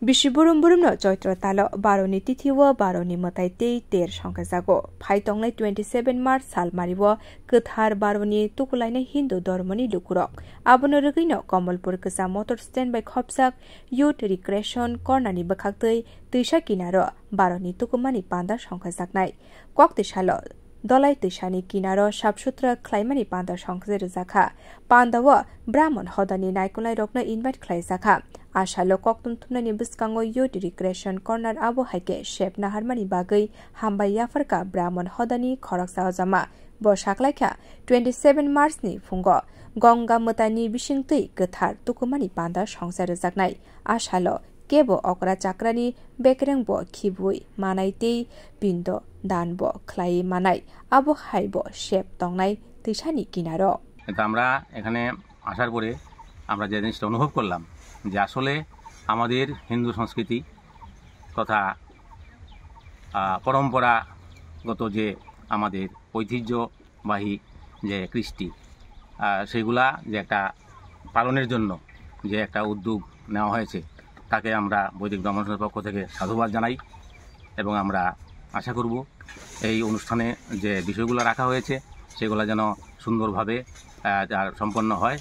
Bishiburum Choitro Talo Baroni Titiwo Baroni Motaite Ter Shankazago Paitongle 27 March Salmariwo Kuthar Baroni Tukulaine Hindu Dormoni Lukurok Abonurugino Komolpur Kasa Motor Stand by Khopsak Youth Recreation Cornani Bakakte Tisha Kinaro Baroni Tukumani Panda Shankazaknai Kwak Tishalo Dolai Tishani Kinaro Shabsutra Klaimani Panda Shankazir Zaka Pandawa Brahman Hodani Naikulai Rokna Invite Klaisaka Ashalo Koktum Tumnani Biskango Youth Recreation Corner Abo Haike Shep Naharmani Bagai Hamba Yafarka Brahman Hodani Khorak Saozama Boshaklaika 27 March ni Fungo Gonga Mutani Bishingtui Gathar Tukumani Panda Shangsar Zaknai Ashalo Kebo Okra Chakrani Bekrengbo Kibui Manaiti Bindo Danbo Klai Manai Abo Haibo Shep Tongnai Tishani Kinaro আমরা এখানে আসার পরে আমরা যে জিনিসটা অনুভব করলাম যে আসলে আমাদের হিন্দু সংস্কৃতি তথা পরম্পরাগত যে আমাদের ঐতিহ্যবাহী যে কৃষ্টি সেগুলা যে একটা পালনের জন্য যে একটা উদ্যোগ নেওয়া হয়েছে তাকে আমরা বৈদিক ব্রাহ্মণ সমাজের পক্ষ থেকে সাধুবাদ জানাই এবং আমরা আশা করব এই অনুষ্ঠানে যে বিষয়গুলো রাখা হয়েছে সেগুলো যেন সুন্দরভাবে সম্পন্ন হয়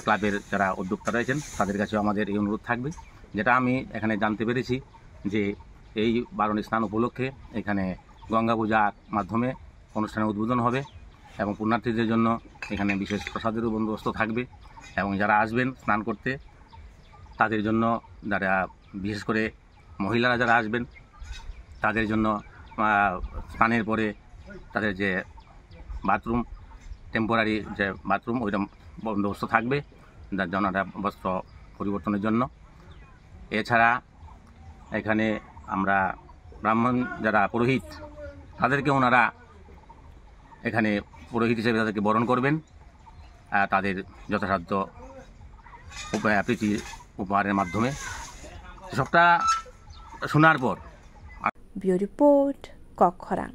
ক্লাবের যারা উদ্যোক্তা রয়েছেন তাদের কাছেও আমাদের এই অনুরোধ থাকবে যেটা আমি এখানে জানতে পেরেছি যে এই বারণী স্নান উপলক্ষে এখানে গঙ্গা পূজার মাধ্যমে অনুষ্ঠানের উদ্বোধন হবে এবং পুণ্যার্থীদের জন্য এখানে বিশেষ প্রসাদেরও বন্দোবস্ত থাকবে এবং যারা আসবেন স্নান করতে তাদের জন্য যারা বিশেষ করে মহিলারা যারা আসবেন তাদের জন্য স্নানের পরে তাদের যে বাথরুম টেম্পোরারি যে বাথরুম ওইটা বন্দোবস্ত থাকবে যার জন্য বস্ত্র পরিবর্তনের জন্য এছাড়া এখানে আমরা ব্রাহ্মণ যারা পুরোহিত তাদেরকে ওনারা এখানে পুরোহিত হিসেবে তাদেরকে বরণ করবেন তাদের যথাসাধ্য প্রীতি উপহারের মাধ্যমে সবটা শোনার পর ব্যুরো রিপোর্ট কক্ষরাং।